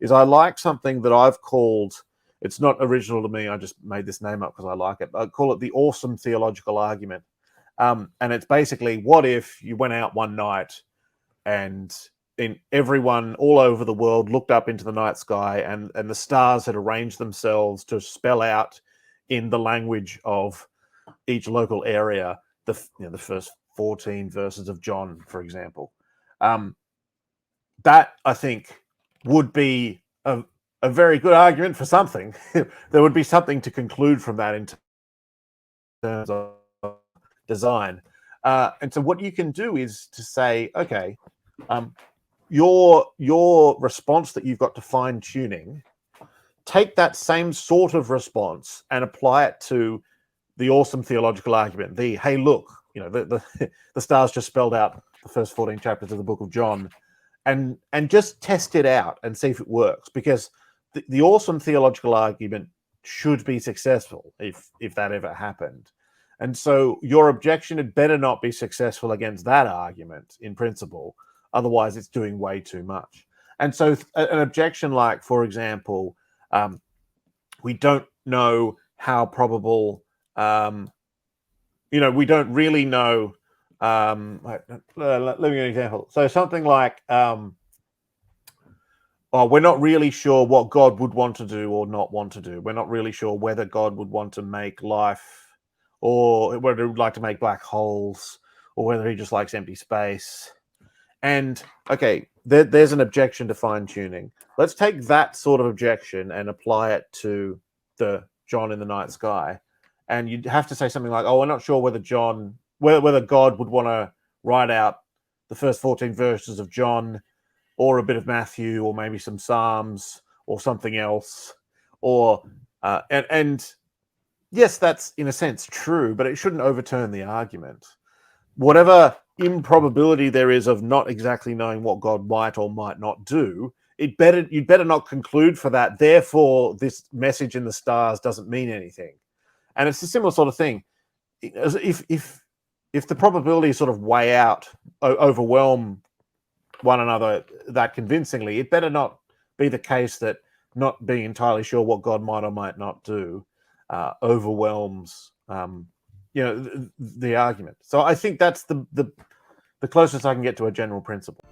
is I like something that I've called, it's not original to me, I just made this name up because I like it. I call it the Awesome Theological Argument. And it's basically, what if you went out one night and everyone all over the world looked up into the night sky, and the stars had arranged themselves to spell out in the language of each local area the first 14 verses of John, for example. That, I think, would be a very good argument for something. There would be something to conclude from that in terms of design. And so what you can do is to say, okay, your response that you've got to fine-tuning, take that same sort of response and apply it to the Awesome Theological Argument. The, hey, look, the stars just spelled out the first 14 chapters of the book of John, and just test it out and see if it works, because the Awesome Theological Argument should be successful if that ever happened. And so your objection had better not be successful against that argument in principle. Otherwise, it's doing way too much. And so an objection like, for example, we don't know how probable, we don't really know. Let me give you an example. So something like, we're not really sure what God would want to do or not want to do. We're not really sure whether God would want to make life, or whether he would like to make black holes, or whether he just likes empty space. And okay, there's an objection to fine-tuning. Let's take that sort of objection and apply it to the John in the night sky. And you'd have to say something like, we're not sure whether God would want to write out the first 14 verses of John, or a bit of Matthew, or maybe some Psalms, or something else. Or and yes, that's in a sense true, but it shouldn't overturn the argument. Whatever improbability there is of not exactly knowing what God might or might not do, you'd better not conclude for that. Therefore, this message in the stars doesn't mean anything. And it's a similar sort of thing. If the probabilities sort of weigh out, overwhelm one another that convincingly, it better not be the case that not being entirely sure what God might or might not do overwhelms the argument. So I think that's the closest I can get to a general principle.